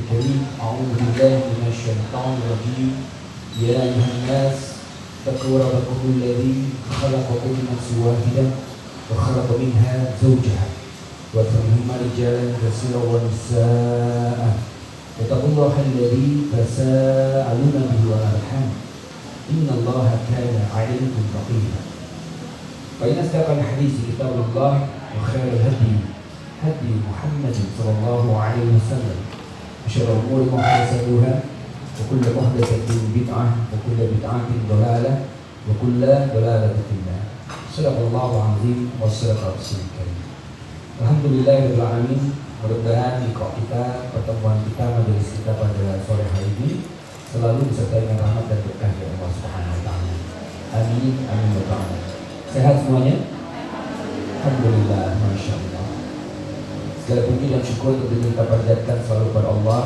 الكريم. أعوذ بالله من الشيطان الرجيم. يا أيها الناس اتقوا ربكم الذي خلقكم من نفس واحدة وخلق منها زوجها وبث منهما رجالا كثيرا ونساء واتقوا الله الذي تساءلون به والأرحام إن الله كان عليكم رقيبا. فإن أصدق الحديث كتاب الله وخير الهدي هدي محمد صلى الله عليه وسلم وشر الأمور محدثاتها وكل محدثة بدعة وكل بدعة ضلالة وكل ضلالة في النار. صدق الله العظيم وصدق رسول الكريم. Alhamdulillahirabbil alamin. Mudah-mudahan liqa kita, pertemuan kita, majelis kita pada sore hari ini selalu disertai dengan rahmat dan berkah dari Allah Subhanahu wa taala. Amin amin ya rabbal alamin. Sehat semuanya? Alhamdulillah, masya Allah. Segala puji dan syukur tentu kita panjatkan selalu kepada Allah,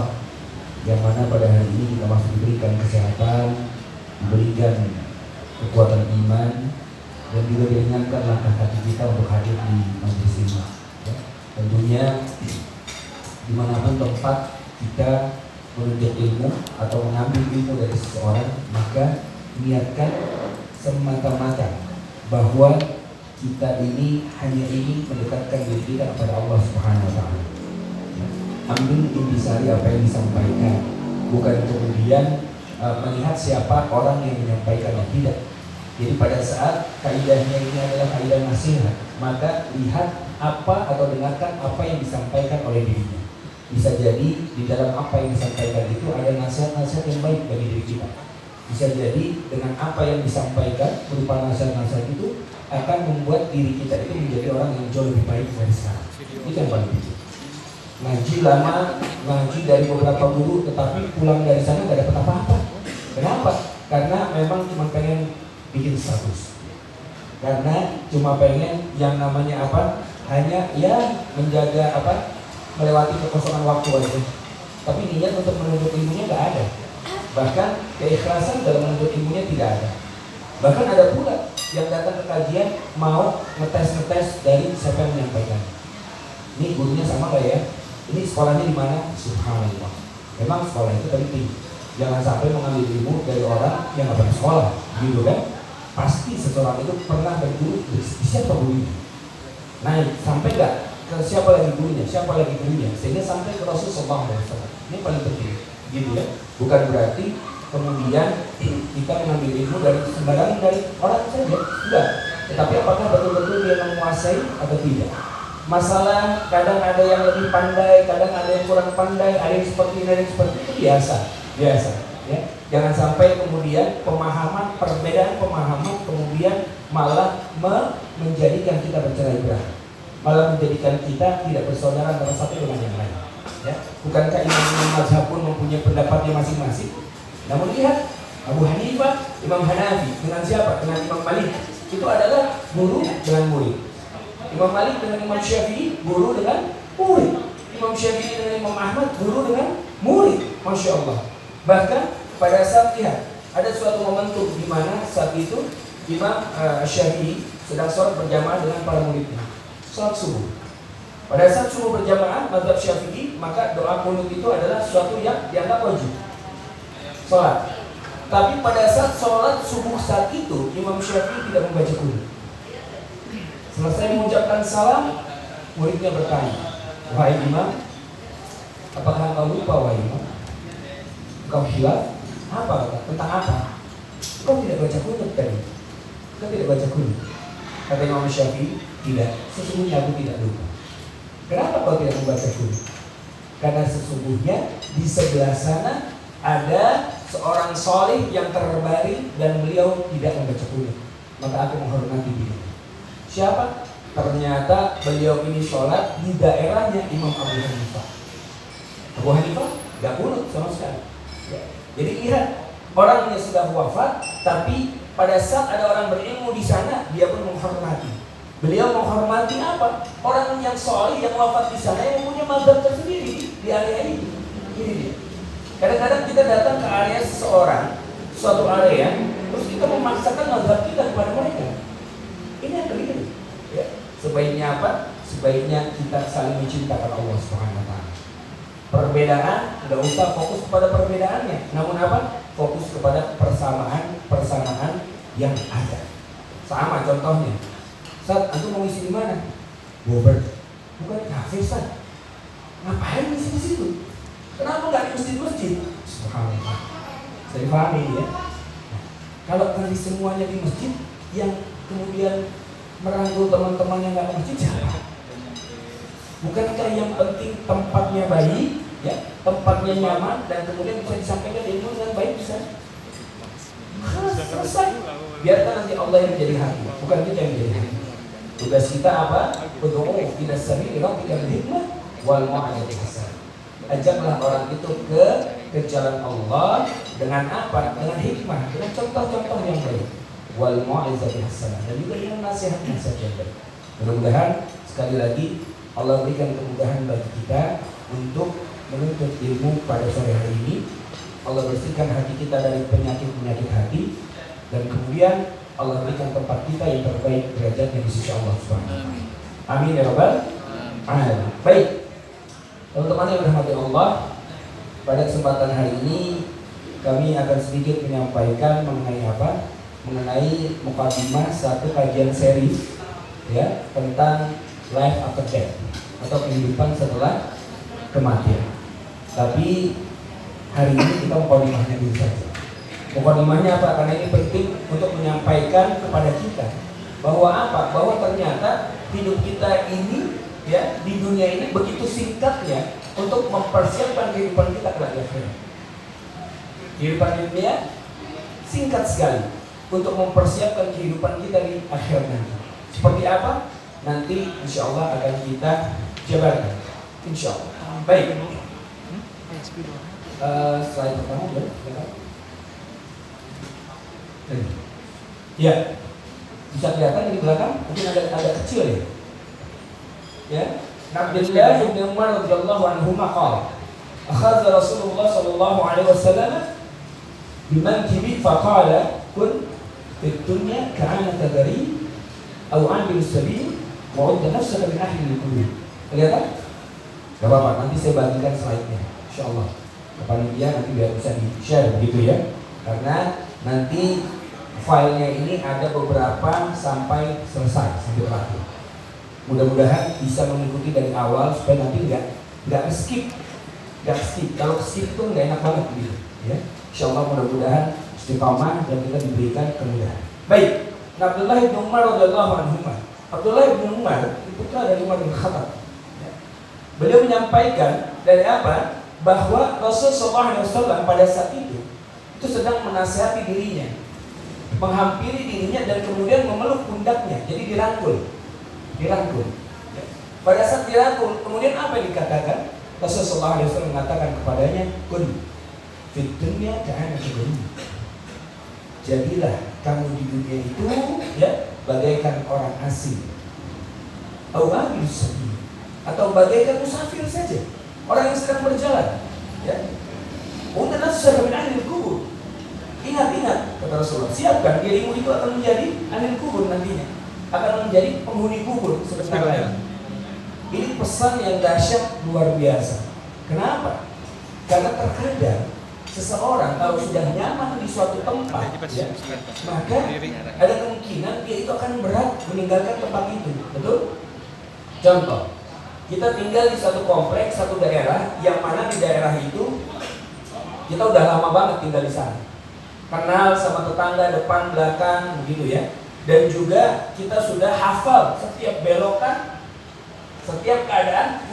yang mana pada hari ini kita masih diberikan kesehatan, diberikan kekuatan iman, dan juga diringankan langkah kaki kita untuk hadir di majelis ini. Ya, tentunya dimanapun tempat kita menuntut ilmu atau mengambil ilmu dari seseorang, maka niatkan semata-mata bahwa kita ini hanya ingin mendekatkan diri kita kepada Allah Subhanahu wa taala. Ambil intisari apa yang disampaikan, bukan kemudian melihat siapa orang yang menyampaikannya, tidak. Jadi pada saat kaidahnya ini adalah kaidah nasihat, maka lihat apa atau dengarkan apa yang disampaikan oleh dirinya. Bisa jadi di dalam apa yang disampaikan itu ada nasihat-nasihat yang baik bagi diri kita. Bisa jadi dengan apa yang disampaikan berupa nasihat-nasihat itu akan membuat diri kita itu menjadi orang yang jauh lebih baik dari sekarang. Itu yang paling penting. Ngaji lama, ngaji dari beberapa guru, tetapi pulang dari sana gak dapat apa-apa. Kenapa? Karena memang cuma pengen bikin status. Karena cuma pengen yang namanya apa? Hanya ya menjaga apa? Melewati kekosongan waktu aja. Tapi niat untuk menuntut ilmunya gak ada. Bahkan keikhlasan dalam menuntut ilmunya tidak ada. Bahkan ada pula yang datang ke kajian mau ngetes dari siapa yang menyampaikan. Ini gurunya sama gak ya? Ini sekolahnya di mana? Subhanallah. Memang sekolah itu penting. Jangan sampai mengambil ilmu dari orang yang gak pernah sekolah, gitu kan? Pasti seseorang itu pernah berguru. Siapa gurunya? Nah, sampai gak ke siapa lagi gurunya? Siapa lagi gurunya? Sehingga sampai ke Rasulullah SAW. Ini paling penting, gitu ya. Bukan berarti kemudian kita mengambil ilmu dari sembarangan dari orang saja, enggak. Tetapi apakah betul-betul dia menguasai atau tidak? Masalah kadang ada yang lebih pandai, kadang ada yang kurang pandai, ada yang seperti ini, ada yang seperti itu, biasa, ya. Jangan sampai kemudian perbedaan pemahaman kemudian malah menjadikan kita bercerai-berai, malah menjadikan kita tidak bersaudara antara satu dengan yang lain. Ya, bukankah imam mazhab pun mempunyai pendapatnya masing-masing? Namun lihat Abu Hanifah, Imam Hanafi dengan siapa? Dengan Imam Malik. Itu adalah guru dengan murid. Imam Malik dengan Imam Syafi'i, guru dengan murid. Imam Syafi'i dengan Imam Ahmad, guru dengan murid. Masya Allah. Bahkan pada saat lihat ada suatu momentum di mana saat itu Imam Syafi'i sedang sholat berjamaah dengan para muridnya. Sholat subuh. Pada saat subuh berjamaah mazhab Syafi'i, maka doa qunut itu adalah sesuatu yang dianggap wajib. Sholat. Tapi pada saat sholat subuh saat itu Imam Syafi'i tidak membaca qunut. Selesai mengucapkan salam, muridnya bertanya, wahai Imam, apakah engkau lupa wahai Imam? Engkau hilaf? Apa? Tentang apa? Engkau tidak baca qunut tadi. Engkau tidak baca qunut. Kata Imam Syafi'i, tidak. Sesungguhnya aku tidak lupa. Kenapa kau tidak membaca qunut? Karena sesungguhnya di sebelah sana ada seorang soleh yang terbaring dan beliau tidak membaca qunut. Maka aku menghormati dia. Siapa? Ternyata beliau ini sholat di daerahnya Imam Abu Hanifah. Abu Hanifah gak qunut sama sekali. Ya. Jadi lihat, orangnya sudah wafat, tapi pada saat ada orang berilmu di sana, dia pun menghormati. Beliau menghormati apa? Orang yang soleh yang wafat di sana yang punya mazhab tersendiri di area ini. Ini dia. Kadang-kadang kita datang ke area seseorang, suatu area, terus kita memaksakan mazhab kita kepada mereka. Ini yang keliru. Ya. Sebaiknya apa? Sebaiknya kita saling mencintakan Allah Subhanahu wa taala. Perbedaan, nggak usah fokus kepada perbedaannya, namun apa? Fokus kepada persamaan yang ada. Sama contohnya, Ustaz, antum mau ngisi di mana? Bobert, bukan kafe Ustaz. Ngapain ngisi di situ? Kenapa nggak di masjid-masjid? Subhanallah. Saya pahami ya. Nah, kalau nanti semuanya di masjid, yang kemudian merangkul teman-teman yang nggak ke masjid siapa? Bukankah yang penting tempatnya baik, ya, tempatnya nyaman, dan kemudian bisa disampaikan ilmu dengan baik bisa? Selesai. Biarkan nanti Allah yang menjadi hakim, bukan kita yang menjadi hakim. Tugas kita apa? Ud'u ila sabili rabbika bil hikmah wal mau'izati hasanah. Ajaklah orang itu ke jalan Allah dengan apa? Dengan hikmah, dengan contoh-contoh yang baik. Wal mau'izati hasanah, dan juga dengan nasihat-nasihat yang baik. Mudah-mudahan sekali lagi Allah berikan kemudahan bagi kita untuk menuntut ilmu pada sore hari ini. Allah bersihkan hati kita dari penyakit-penyakit hati, dan kemudian Allah berikan tempat kita yang terbaik derajatnya di sisi Allah Subhanahu. Amin ya rabbal alamin. Baik, teman-teman yang dirahmati Allah, pada kesempatan hari ini kami akan sedikit menyampaikan mengenai apa? Mengenai mukadimah satu kajian seri, ya, tentang life after death atau kehidupan setelah kematian. Tapi hari ini kita mukadimahnya dulu saja. Mukadimahnya apa? Karena ini penting untuk menyampaikan kepada kita bahwa apa? Bahwa ternyata hidup kita ini, ya, di dunia ini begitu singkatnya untuk mempersiapkan kehidupan kita kelak di akhirat. Kehidupan dunia singkat sekali untuk mempersiapkan kehidupan kita di akhirat nanti. Seperti apa? Nanti insya Allah akan kita jabarkan, insya Allah. Baik. Slide pertama ya. Ya, bisa kelihatan di belakang, mungkin ada kecil ya. Ya, Abdullah bin Umar radhiyallahu anhu qala, akhadha Rasulullah sallallahu alaihi wasallam bimankibi faqala kun fid dunya ka'anaka gharib aw 'abir sabil wa'udda nafsaka min ahli al-qubur. Kelihatan? Gak apa-apa, nanti saya bagikan slide-nya, insyaallah. Panitia nanti biar bisa di-share begitu ya. Karena nanti filenya ini ada beberapa sampai selesai, sampai terakhir. Mudah-mudahan bisa mengikuti dari awal supaya nanti nggak skip. Kalau skip itu nggak enak banget gitu ya. Insyaallah mudah-mudahan istiqamah dan kita diberikan kemudahan. Baik, Abdullah bin Umar radhiyallahu anhu. Abdullah bin Umar putra dari Umar bin Khattab. Beliau menyampaikan dari apa? Bahwa Rasulullah SAW pada saat itu sedang menasihati dirinya, menghampiri dirinya, dan kemudian memeluk pundaknya. Jadi dirangkul. Pada saat dirangkul, kemudian apa yang dikatakan? Rasulullah SAW mengatakan kepadanya, kun fid dunya ka'annaka gharib. Jadilah kamu di dunia itu, ya, bagaikan orang asing, atau bagaikan musafir saja, orang yang sedang berjalan, ya. Untuk nafsu min ahli kubur. Ingat, kata Rasulullah, siapkan dirimu itu akan menjadi ahli kubur nantinya, akan menjadi penghuni kubur sebentar lagi. Ini pesan yang dahsyat luar biasa. Kenapa? Karena terkadang seseorang kalau sudah nyaman di suatu tempat, ya, maka ada kemungkinan dia itu akan berat meninggalkan tempat itu. Betul? Contoh, kita tinggal di satu kompleks, satu daerah, yang mana di daerah itu kita udah lama banget tinggal di sana. Kenal sama tetangga depan belakang begitu ya. Dan juga kita sudah hafal setiap belokan, setiap keadaan,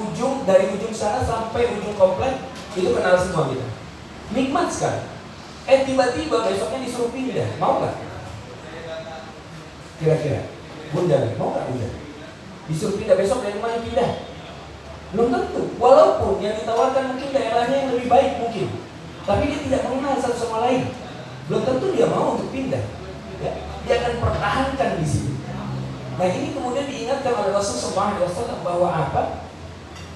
dari ujung sana sampai ujung kompleks itu kenal semua kita. Nikmat sekali. Tiba-tiba besoknya disuruh pindah, mau nggak? Kira-kira, Bunda, mau nggak Bunda? Disuruh pindah besok dari rumahnya pindah? Belum tentu. Walaupun yang ditawarkan mungkin daerahnya yang lebih baik mungkin, tapi dia tidak mengenal satu sama lain. Belum tentu dia mau untuk pindah. Ya, dia akan pertahankan di sini. Nah, ini kemudian diingatkan oleh Rasulullah SAW bahwa apa?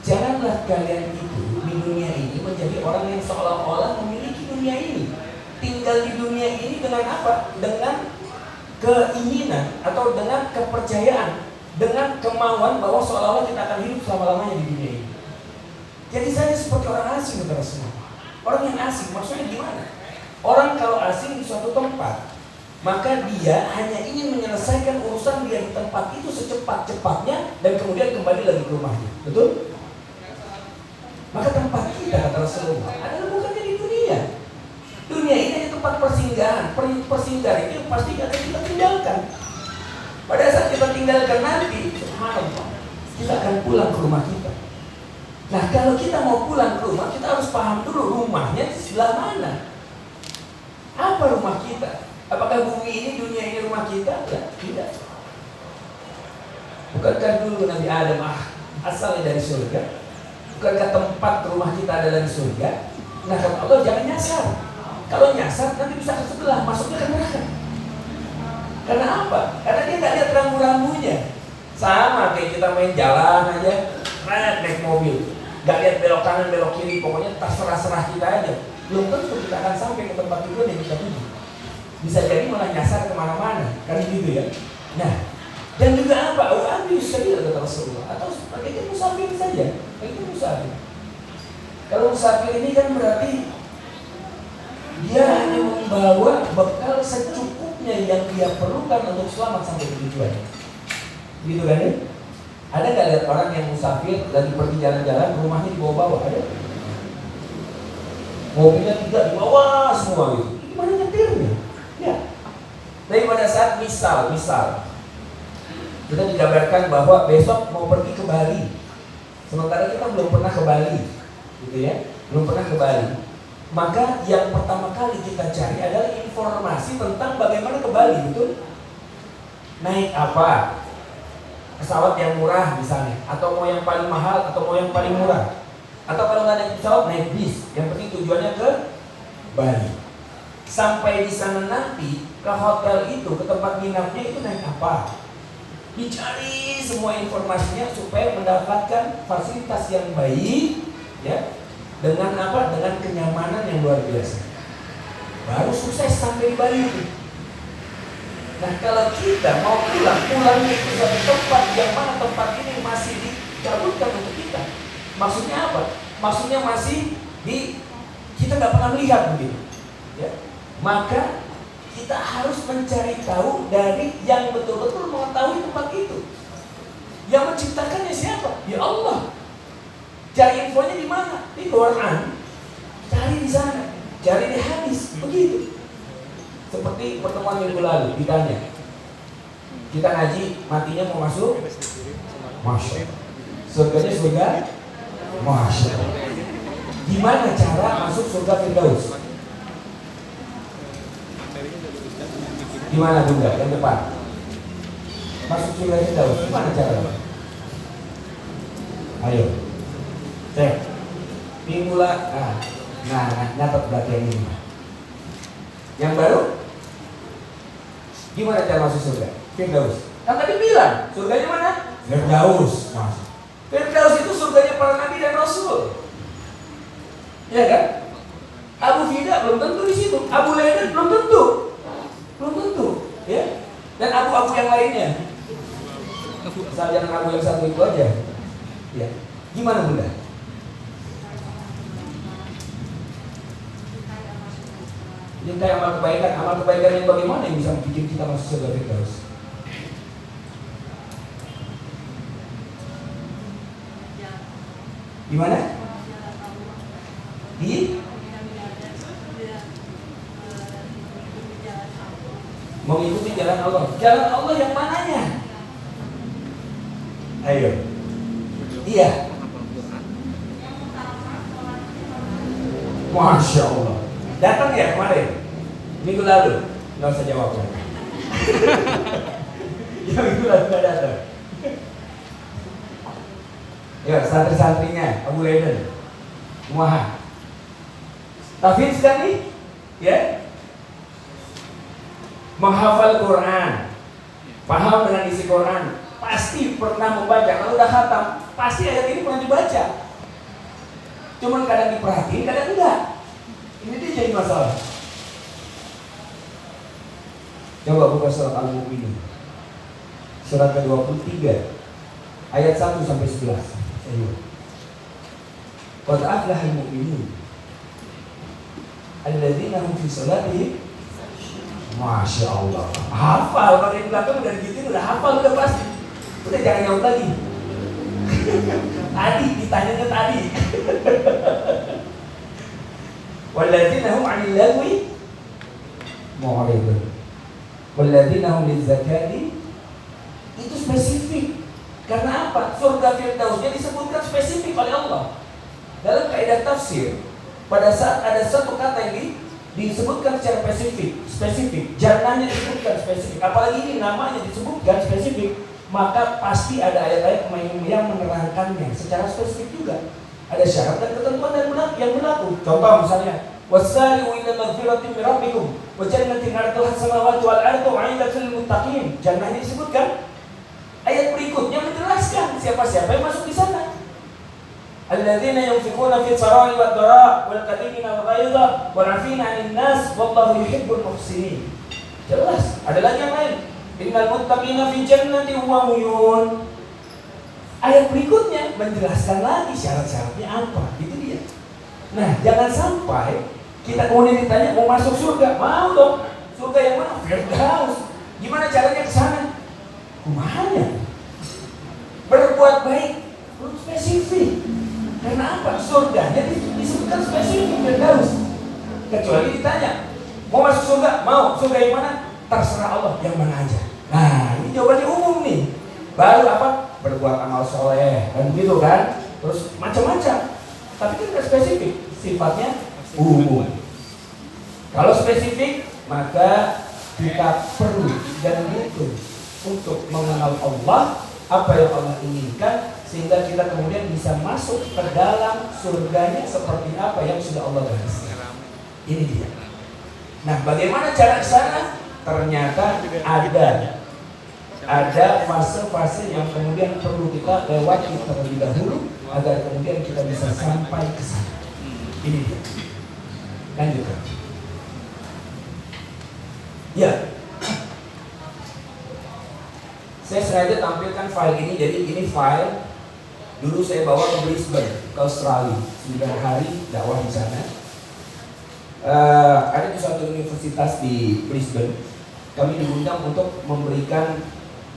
Janganlah kalian itu di dunia ini menjadi orang yang seolah-olah memiliki dunia ini. Tinggal di dunia ini dengan apa? Dengan keinginan atau dengan kepercayaan, dengan kemauan bahwa seolah-olah kita akan hidup selama-lamanya di dunia ini. Jadi saya seperti orang asing saudara semua. Orang yang asing maksudnya gimana? Orang kalau asing di suatu tempat, maka dia hanya ingin menyelesaikan urusan dia di tempat itu secepat-cepatnya dan kemudian kembali lagi ke rumahnya. Betul? Maka tempat kita kata Rasulullah adalah bukannya di dunia. Dunia ini hanya tempat persinggahan. Persinggahan itu pasti akan kita tinggalkan. Pada saat kita tinggalkan nanti, subhanallah, kita akan pulang ke rumah kita. Nah, kalau kita mau pulang ke rumah, kita harus paham dulu rumahnya di sebelah mana. Apa rumah kita? Apakah bumi ini, dunia ini rumah kita? Ya, tidak. Bukankah dulu Nabi Adam asalnya dari surga? Bukankah tempat rumah kita adalah di surga? Nah, kata Allah jangan nyasar. Kalau nyasar nanti bisa ke sebelah, masuknya ke neraka. Karena apa? Karena dia nggak lihat rambu-rambunya. Sama kayak kita main jalan aja, naik mobil, nggak lihat belok kanan, belok kiri, pokoknya terserah-serah kita aja. Belum tentu kita akan sampai ke tempat tujuan yang kita tuju. Bisa jadi malah nyasar kemana-mana, kan gitu ya. Nah, dan juga apa? Ambil sabil kata Rasulullah. Atau pakai musafir saja, pakai musafir. Kalau musafir ini kan berarti dia hanya membawa bekal secukupnya yang dia perlukan untuk selamat sampai ke tujuan. Gitu kan ya? Ada nggak lihat orang yang musafir lagi pergi jalan-jalan, rumahnya di bawah-bawah? Ada? Mobilnya tidak di bawah semua gitu. Gimana nyetirnya? Ya. Tapi pada saat misal kita dikabarkan bahwa besok mau pergi ke Bali, sementara kita belum pernah ke Bali, gitu ya, belum pernah ke Bali. Maka yang pertama kali kita cari adalah informasi tentang bagaimana ke Bali, betul? Naik apa? Pesawat yang murah misalnya, atau mau yang paling mahal, atau mau yang paling murah. Atau kalau nggak naik pesawat, naik bis. Yang penting tujuannya ke Bali. Sampai di sana nanti, ke hotel itu, ke tempat nginapnya itu naik apa? Dicari semua informasinya supaya mendapatkan fasilitas yang baik, ya, dengan apa? Dengan kenyamanan yang luar biasa. Baru sukses sampai di Bali itu. Nah, kalau kita mau pulang ke suatu tempat yang mana tempat ini masih dicabutkan untuk kita. Maksudnya apa? Maksudnya masih kita nggak pernah melihat begitu, ya. Maka kita harus mencari tahu dari yang betul-betul mengetahui tempat itu. Yang menciptakannya siapa? Ya Allah. Cari infonya di mana? Di Quran. Cari di sana. Cari di hadis. Begitu. Seperti pertemuan minggu lalu ditanya, kita ngaji matinya mau masuk? Masya Allah. Surganya surga? Masya Allah. Gimana cara masuk surga Firdaus? Gimana Bunda? Yang depan. Masuk surga Firdaus. Gimana caranya? Ayo. Cek. Minggu lah. Nah, nyatet berarti yang ini. Yang baru? Gimana cara masuk surga? Firdaus. Kan tadi bilang, surganya mana? Firdaus. Masuk. Firdaus itu surganya para nabi dan rasul. Ya kan? Abu Fida belum tentu di situ. Abu Laden belum tentu. Belum tentu, ya. Dan abu-abu yang lainnya. Asal jangan abu yang satu itu aja. Ya. Gimana Bunda? Cintai amal kebaikan yang bagaimana yang bisa bikin kita masuk surga Firdaus? Gimana? Mengikuti jalan Allah. Jalan Allah yang mananya? Ayo. Iya. Masya Allah. Datang ya kemarin? Minggu lalu? Nggak usah jawab ya. Ya minggu lalu nggak datang. Ya santri-santrinya Abu Laden, Muhammad. Tafid sekali, ya. Menghafal Quran, paham dengan isi Quran, pasti pernah membaca. Kalau udah khatam, pasti ayat ini pernah dibaca. Cuman kadang diperhatiin, kadang enggak. Ini dia jadi masalah. Coba buka surat Al-Mu'minun, surat ke-23, ayat 1 sampai 11. Ayo. Qad aflahal mu'minun alladzina hum fi sholatihim. Masya Allah, hafal. Kalau di belakang udah gitu udah hafal, udah pasti. Udah jangan jauh lagi. Tadi ditanyanya tadi. Walladzina hum 'anil lagwi mu'ridun walladzina hum lizakati. Itu spesifik. Karena apa? Surga Firdausnya disebutkan spesifik oleh Allah. Dalam kaidah tafsir, pada saat ada satu kata yang disebutkan secara spesifik, jannahnya disebutkan spesifik, apalagi ini namanya disebutkan spesifik, maka pasti ada ayat-ayat yang menerangkannya secara spesifik juga. Ada syarat dan ketentuan yang berlaku. Contoh misalnya, wasari'u ila maghfiratin min rabbikum wa jannatin 'arduha as-samawati wal ardu 'iddatul lil muttaqin. Jannahnya disebutkan. Ayat berikutnya menjelaskan siapa-siapa yang masuk di sana. Alladzina yunfiquna fi sarai wad dara wal kadhimina al ghaidha wal 'afina 'anil nas wallahu yuhibbul muhsinin. Jelas. Ada lagi yang lain. Innal muttaqina fi jannati wa uyun. Ayat berikutnya menjelaskan lagi syarat-syaratnya apa. Itu dia. Nah, jangan sampai kita kemudian ditanya mau masuk surga, mau dong. Surga yang mana? Firdaus. Gimana caranya ke sana? Kumanya berbuat baik, belum spesifik. Karena apa? Surganya disebutkan spesifik Firdaus. Kecuali ditanya, mau masuk surga? Mau. Surga yang mana? Terserah Allah, yang mana aja. Nah, ini jawabannya umum nih. Baru apa? Berbuat amal soleh, kan gitu kan? Terus macam-macam. Tapi kan nggak spesifik, sifatnya umum. Kalau spesifik, maka kita perlu dan butuh untuk mengenal Allah, apa yang Allah inginkan, sehingga kita kemudian bisa masuk ke dalam surganya seperti apa yang sudah Allah garis. Ini dia. Nah, bagaimana cara ke sana? Ternyata ada fase-fase yang kemudian perlu kita lewati terlebih dahulu agar kemudian kita bisa sampai ke sana. Ini dia. Lanjutkan. Ya. Saya sengaja tampilkan file ini. Jadi ini file dulu saya bawa ke Brisbane, ke Australia. 9 hari dakwah di sana. Ada di suatu universitas di Brisbane. Kami diundang untuk memberikan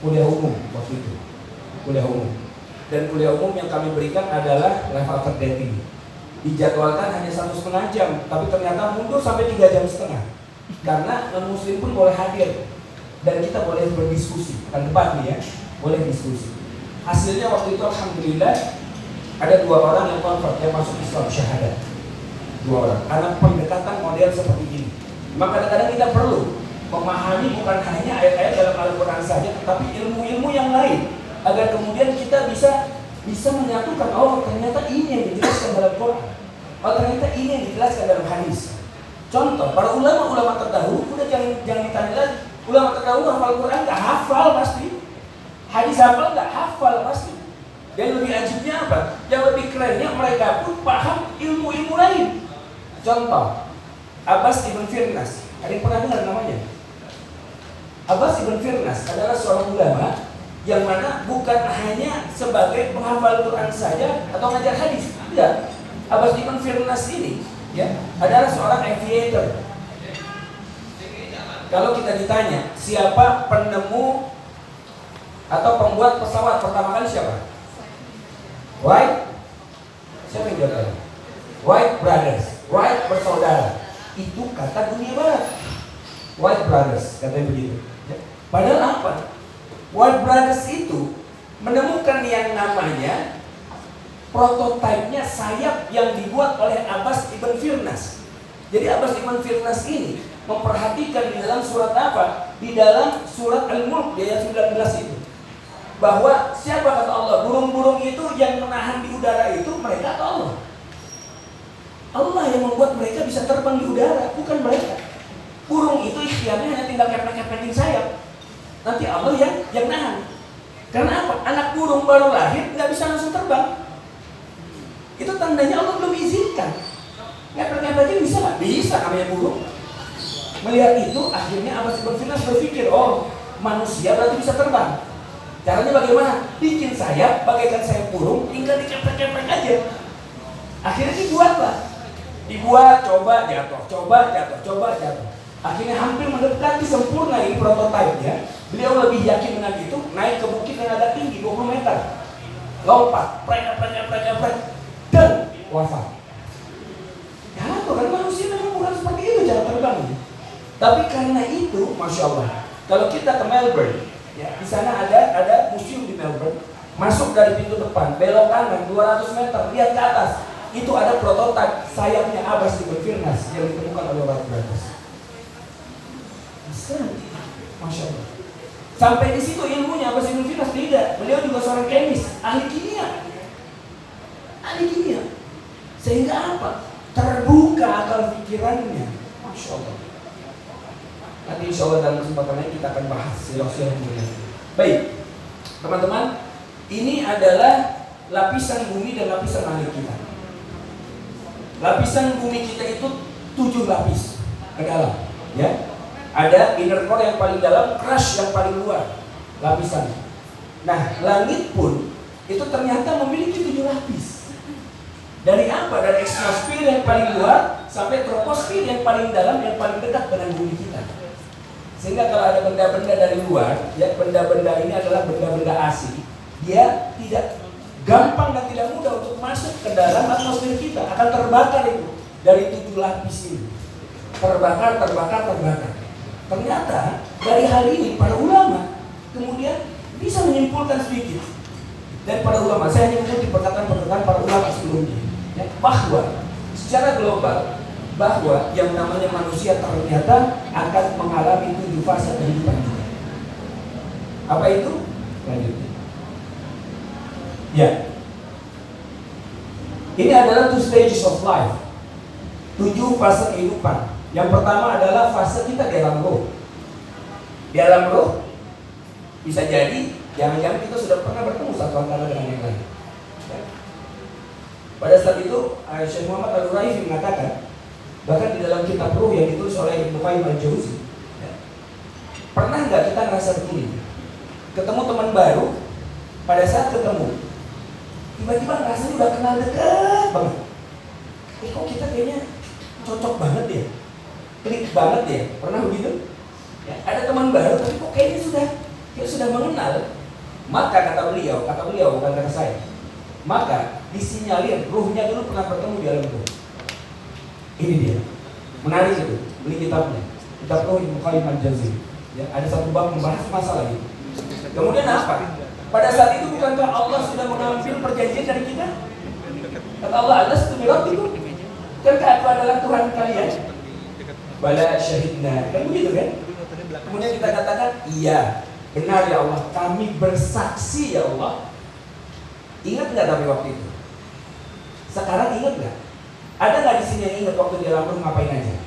kuliah umum waktu itu. Kuliah umum. Dan kuliah umum yang kami berikan adalah level tertinggi. Dijadwalkan hanya 1,5 jam, tapi ternyata mundur sampai 3 jam setengah. Karena non-muslim pun boleh hadir. Dan kita boleh berdiskusi, bukan debat nih ya, boleh diskusi. Hasilnya waktu itu alhamdulillah ada 2 orang yang convert, yang masuk Islam syahadat. 2 orang, karena pendekatan model seperti ini. Maka kadang-kadang kita perlu memahami bukan hanya ayat-ayat dalam Al-Quran saja, tetapi ilmu-ilmu yang lain, agar kemudian kita bisa menyatukan, oh ternyata ini yang dijelaskan dalam Quran, oh ternyata ini yang dijelaskan dalam hadis. Contoh, para ulama-ulama terdahulu udah jangan ditanya lagi. Ulama terdahulu hafal Quran nggak hafal pasti, hadis hafal nggak hafal pasti. Dan lebih ajibnya apa? Yang lebih kerennya mereka pun paham ilmu-ilmu lain. Contoh, Abbas ibn Firnas. Ada yang pernah dengar namanya? Abbas ibn Firnas adalah seorang ulama yang mana bukan hanya sebagai penghafal Quran saja atau ngajar hadis. Tidak. Abbas ibn Firnas ini ya adalah seorang aviator. Kalau kita ditanya siapa penemu atau pembuat pesawat pertama kali siapa? Wright? Siapa yang jawab? Wright Brothers. Wright bersaudara. Itu kata dunia barat. Wright Brothers katanya begitu. Padahal apa? Wright Brothers itu menemukan yang namanya prototipenya sayap yang dibuat oleh Abbas ibn Firnas. Jadi Abbas ibn Firnas ini memperhatikan di dalam surat apa? Di dalam surat Al-Mulk di ayat 19 itu, bahwa siapa kata Allah, burung-burung itu yang menahan di udara itu mereka atau Allah? Allah yang membuat mereka bisa terbang di udara, bukan mereka. Burung itu ikhtiarnya hanya tinggal kepek-kepekin sayap. Nanti Allah yang nahan. Karena apa? Anak burung baru lahir nggak bisa langsung terbang. Itu tandanya Allah belum izinkan. Ngepek-ngepekin bisa nggak? Bisa, namanya burung. Melihat itu, akhirnya Abbas ibn Firnas berpikir, oh manusia berarti bisa terbang. Caranya bagaimana? Bikin sayap, bagaikan sayap burung, tinggal dikeprek-keprek aja. Akhirnya dibuat, coba jatuh. Akhirnya hampir mendekati sempurna ini prototipenya. Beliau lebih yakin dengan itu, naik ke bukit yang agak tinggi 20 meter, lompat, dan wafat. Jatuh kan, manusia memang bukan seperti itu cara terbangnya. Tapi karena itu, masya Allah, kalau kita ke Melbourne, ya di sana ada museum di Melbourne. Masuk dari pintu depan, belok kanan 200 meter, lihat ke atas. Itu ada prototipe sayapnya Abbas Ibn Firnas yang ditemukan oleh orang Prancis. Masya Allah. Sampai di situ ilmunya Abbas Ibn Firnas tidak. Beliau juga seorang kemis, ahli kimia. Sehingga apa? Terbuka akal pikirannya. Masya Allah. Nanti insya Allah dalam kesempatan ini kita akan bahas sirah-sirah mulia. Baik, teman-teman, ini adalah lapisan bumi dan lapisan langit kita. Lapisan bumi kita itu 7 lapis ke dalam, ya. Ada inner core yang paling dalam, crust yang paling luar lapisan. Nah, langit pun itu ternyata memiliki 7 lapis. Dari apa? Dari exosphere yang paling luar sampai troposfer yang paling dalam, yang paling dekat dengan bumi kita. Sehingga kalau ada benda-benda dari luar, ya benda-benda ini adalah benda-benda asing, dia tidak gampang dan tidak mudah untuk masuk ke dalam atmosfer kita, akan terbakar itu dari 7 lapis ini. Terbakar. Ternyata dari hal ini para ulama kemudian bisa menyimpulkan sedikit. Dan para ulama, saya hanya mengikuti perkataan-perkataan para ulama sebelumnya, ya, bahwa secara global bahwa yang namanya manusia ternyata akan mengalami 7 fase kehidupan kita. Apa itu? Lanjutnya. Ya. Ini adalah 2 stages of life. 7 fase kehidupan. Yang pertama adalah fase kita di alam roh. Di alam roh bisa jadi jangan-jangan kita sudah pernah bertemu satu antara dengan yang lain. Ya. Pada saat itu Syekh Muhammad Al-Raifi mengatakan, bahkan di dalam kitab Ruh yang ditulis oleh Ibnu Qayyim Al-Jauzi, ya, pernah nggak kita ngerasa begini? Ketemu teman baru, pada saat ketemu tiba-tiba rasanya udah kenal dekat banget. Kok kita kayaknya cocok banget ya, klik banget ya. Pernah begitu? Ya, ada teman baru tapi kok kayaknya sudah mengenal. Maka kata beliau bukan kata saya, maka disinyalir ruhnya dulu pernah bertemu di alam ruh. Ini dia, menarik itu. Beli kitabnya, kitab Ruh Ibnu Qayyim Al-Jauzi. Ya, ada satu bab membahas masalah ini. Kemudian apa? Pada saat itu bukankah Allah sudah mengambil perjanjian dari kita? Kata Allah, alastu bi rabbikum? Bukankah aku adalah Tuhan kalian? Bala syahidna. Kan begitu kan? Kemudian kita katakan, iya, benar ya Allah, kami bersaksi ya Allah. Ingat nggak tapi waktu itu? Sekarang ingat nggak? Ada nggak di sini yang ingat waktu di alam ruh ngapain aja?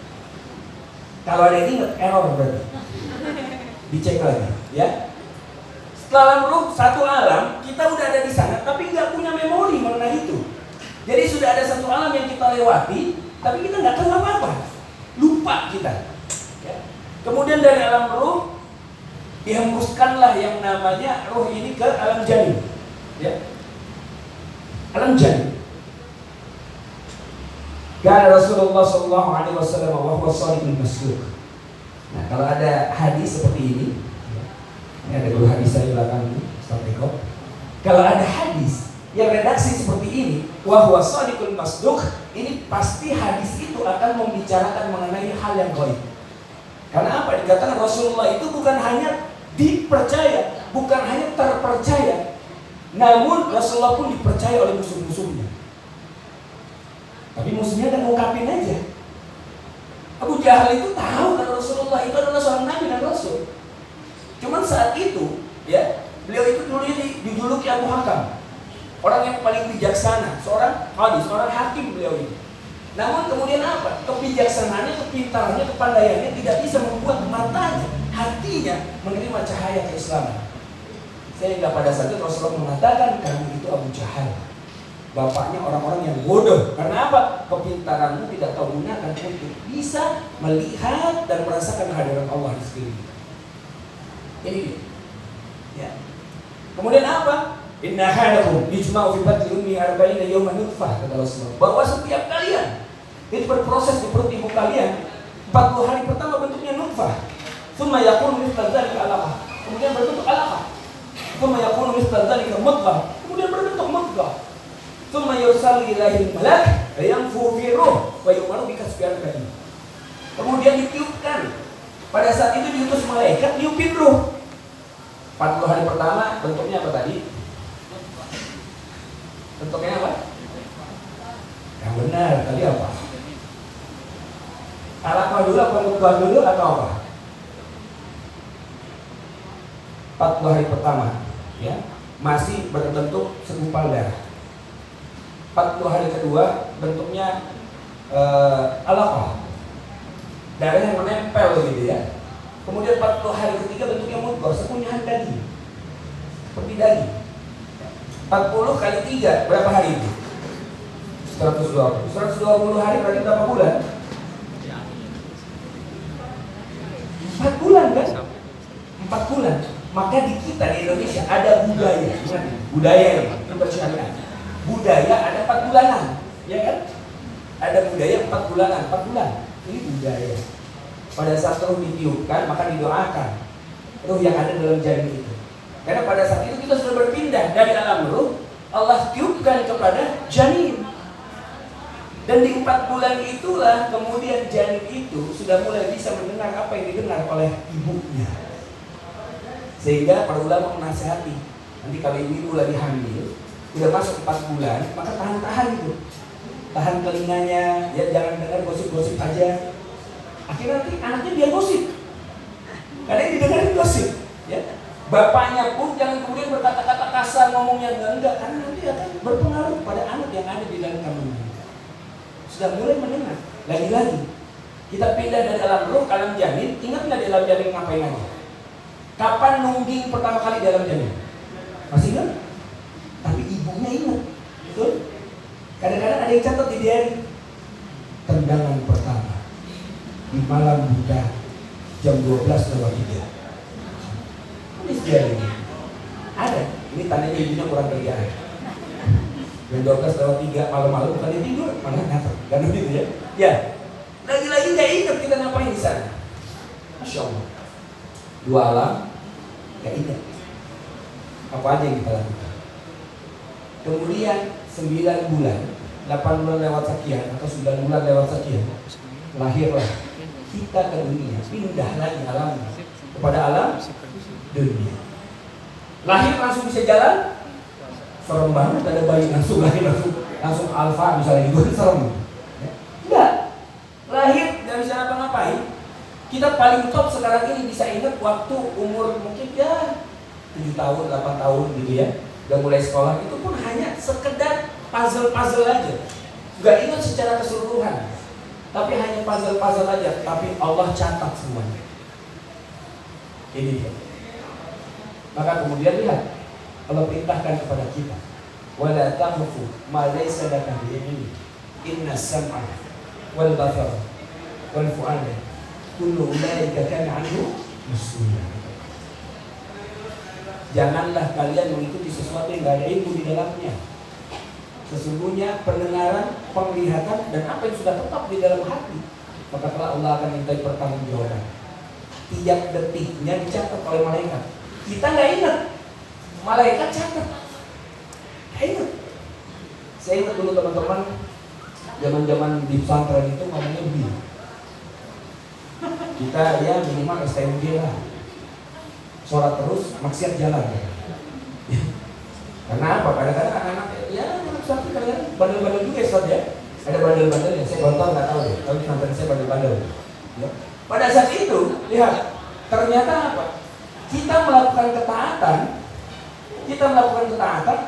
Kalau ada yang ingat, error berarti. Dicek lagi, ya. Setelah alam ruh, satu alam, kita udah ada di sana, tapi nggak punya memori mengenai itu. Jadi sudah ada satu alam yang kita lewati, tapi kita nggak tahu apa-apa, lupa kita. Ya. Kemudian dari alam ruh, dihembuskanlah yang namanya ruh ini ke alam janin, ya. Alam janin. Karena Rasulullah Shallallahu Alaihi Wasallam bahwa shadiqul masduq. Nah, kalau ada hadis seperti ini, ini ada 2 hadis saya belakang ini, kalau ada hadis yang redaksi seperti ini, wahwa shadiqul masduq, ini pasti hadis itu akan membicarakan mengenai hal yang gaib. Karena apa? Dikatakan Rasulullah itu bukan hanya dipercaya, bukan hanya terpercaya, namun Rasulullah pun dipercaya oleh musuh-musuhnya. Tapi musuhnya kan ngungkapin aja. Abu Jahal itu tahu kan Rasulullah itu adalah seorang nabi dan rasul. Cuman saat itu, ya, beliau itu dulunya dijuluki Abu Hakam, orang yang paling bijaksana, seorang hadis, seorang hakim beliau ini. Namun kemudian apa? Kebijaksanaannya, kepintarannya, kepandaiannya tidak bisa membuat matanya, hatinya menerima cahaya keislaman. Sehingga pada saat itu Rasulullah mengatakan, kamu itu Abu Jahal, bapaknya orang-orang yang bodoh. Karena apa? Kepintaranmu tidak kau gunakan untuk bisa melihat dan merasakan kehadiran Allah di sekeliling. Ini dia. Ya. Kemudian apa? Inna hadakum ijma'u fi batni ummi 40 yawman nutfah, kata Rasulullah, bahwa setiap kalian itu berproses di perut ibu kalian 40 hari pertama bentuknya nutfah, tsumma yakunu mithla dzalika 'alaqah, kemudian berbentuk 'alaqah, tsumma yakunu mithla dzalika mudghah, kemudian berbentuk mudghah, tsumma yursalu ilaihi malak fayanfukhu fi ruh wa yu'maru bikasbi arba'in. Kemudian ditiupkan. Pada saat itu diutus malaikat niupin ruh. 40 hari pertama bentuknya apa tadi? Bentuknya apa? Yang benar tadi apa? Alaqah dulu apa mudghah dulu atau apa? 40 hari pertama ya, masih berbentuk segumpal darah. 40 hari kedua bentuknya alaqah, darah yang menempel gitu ya. Kemudian 40 hari ketiga bentuknya mudghah, sekunyahan daging, seperti daging. 40 kali 3 berapa hari itu? 120. 120 hari berarti berapa bulan? 4 bulan kan? 4 bulan. Maka di kita di Indonesia ada budaya, budaya ya, syariat. Budaya ada 4 bulanan, ya kan? Ada budaya 4 bulanan, 4 bulan. Ini budaya. Pada saat ruh ditiupkan, maka didoakan ruh yang ada dalam janin itu. Karena pada saat itu kita sudah berpindah dari alam ruh, Allah tiupkan kepada janin. Dan di 4 bulan itulah kemudian janin itu sudah mulai bisa mendengar apa yang didengar oleh ibunya. Sehingga para ulama menasihati, nanti kalau ibu lagi hamil, udah masuk 4 bulan, maka tahan-tahan itu. Tahan telinganya, ya jangan dengar gosip-gosip aja. Akhirnya nanti anaknya dia gosip, karena yang didengarin gosip ya. Bapaknya pun jangan kemudian berkata-kata kasar, ngomongnya enggak, karena nanti akan berpengaruh pada anak yang ada di dalam kandungan. Sudah mulai mendengar. Lagi-lagi kita pindah dari alam ruh ke alam janin. Ingat nggak di alam janin ngapain aja? Kapan nungging pertama kali di alam janin? Masih ingat? Tapi ibunya ingat, betul? Kadang-kadang ada yang catat di diary. Tendangan pertama di malam buta jam 12:03. Tulis diary ini. Ada. Ini tandanya ibunya kurang kerjaan. Jam 12:03 malam-malam bukannya tidur, malah ngatur. Kan begitu ya? Ya. Lagi-lagi nggak ingat kita ngapain di sana. Masya Allah. 2 alam nggak ingat apa aja yang kita lakukan. Kemudian 9 bulan, 8 bulan lewat sekian atau 9 bulan lewat sekian, lahirlah kita ke dunia, pindah lagi alamnya kepada alam dunia. Lahir langsung bisa jalan, serem banget ada bayi langsung lahir langsung alfa misalnya gitu, serem. Enggak, lahir nggak bisa apa-ngapain. Kita paling top sekarang ini bisa ingat waktu umur mungkin ya 7 tahun, 8 tahun gitu ya, udah mulai sekolah, itu pun hanya sekedar puzzle-puzzle aja, nggak ingat secara keseluruhan, tapi hanya puzzle-puzzle aja, tapi Allah catat semuanya. Ini dia. Maka kemudian lihat, Allah perintahkan kepada kita, wala taqfu ma laysa laka bihi, inna sam'a wal basara wal fu'ada kullu ulaika kana 'anhu mas'ula. Janganlah kalian mengikuti sesuatu yang tidak ada ilmu di dalamnya. Sesungguhnya pendengaran, penglihatan, dan apa yang sudah tetap di dalam hati, maka telah Allah akan mintai pertanggungjawaban. Tiap detiknya dicatat oleh malaikat. Kita nggak ingat, malaikat catat. Nggak ingat. Saya ingat dulu teman-teman, zaman-zaman di pesantren itu ngomongnya begini. Kita ya minimal STMJ lah. Sholat terus, maksiat jalan. Karena apa? Kadang-kadang anak-anak ya satu kadang-kadang bandel-bandel juga ya. Ada bandel-bandel yang saya gontor nggak tahu deh. Tapi pesantren saya bandel-bandel. Ya. Pada saat itu lihat, ternyata apa? Kita melakukan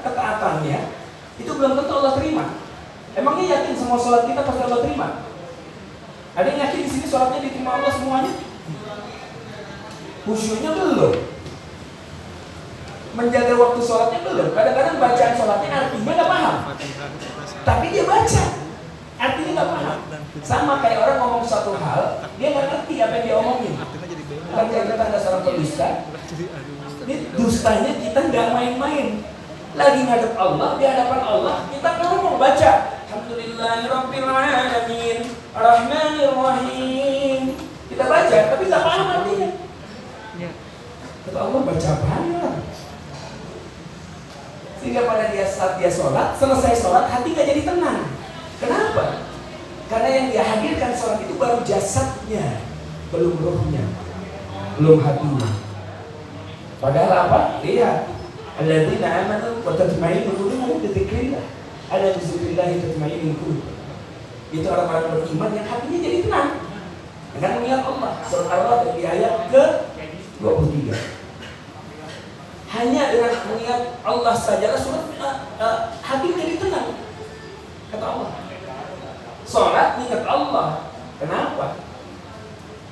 ketaatannya itu belum tentu Allah terima. Emangnya yakin semua sholat kita pasti Allah terima? Ada yang yakin di sini sholatnya diterima Allah semuanya? Khusyuknya belum, menjaga waktu sholatnya belum. Kadang-kadang bacaan sholatnya artinya nggak paham, tapi dia baca, artinya nggak paham. Sama kayak orang ngomong satu hal, dia nggak ngerti apa yang dia omongin. Bukan kayak kita ada seorang pendusta. Ini dustanya kita nggak main-main. Lagi ngadep Allah, di hadapan Allah, kita ngomong baca Alhamdulillahirrabbilalamin Ar-Rahmanirrahim. Kita baca, tapi gak paham artinya. Kata Allah, baca apaan ya? Sehingga pada saat dia sholat, selesai sholat, hati gak jadi tenang. Kenapa? Karena yang dia hadirkan sholat itu baru jasadnya, belum rohnya, belum hatinya. Padahal apa? Lihat, alladzina amanu wa tatma'innu qulubuhum bi dzikrillah. Ala bi dzikrillah tatma'innul qulub. Itu orang-orang beriman yang hatinya jadi tenang dengan mengingat Allah. Surah Ar-Ra'd di ayat ke-23. Hanya dengan mengingat Allah saja hati jadi tenang. Kata Allah. Sholat ingat Allah. Kenapa?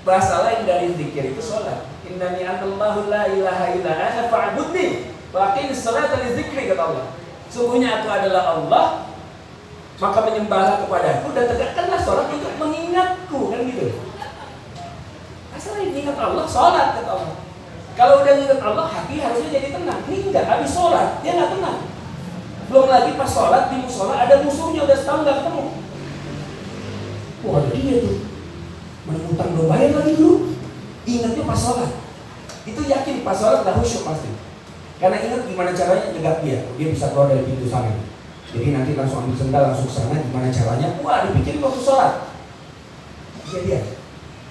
Bahasa lain dari zikir itu sholat. Innani anallahu la ilaha illa ana fa'budni wa aqimis sholata li dzikri, kata Allah. Sungguhnya aku adalah Allah, maka menyembahlah kepadaku dan tegakkanlah sholat untuk mengingatku, kan gitu. Asal ingat Allah, sholat, kata Allah. Kalau udah ingat Allah, hati harusnya jadi tenang. Ini enggak, habis sholat dia nggak tenang. Belum lagi pas sholat di musola ada musuhnya, udah setahun nggak ketemu. Wah, ada dia tuh. Mana utang belum bayar lagi dulu. Ingatnya pas sholat. Itu yakin pas sholat dah khusyuk pasti. Karena ingat gimana caranya jegat dia. Dia bisa keluar dari pintu sana. Jadi nanti langsung ambil sendal, langsung ke sana. Gimana caranya? Wah, dipikirin waktu sholat. Kejadian.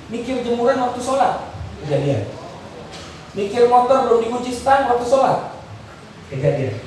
Mikir jemuran waktu sholat. Kejadian. Mikir motor belum dikunci stang waktu sholat. Kejadian.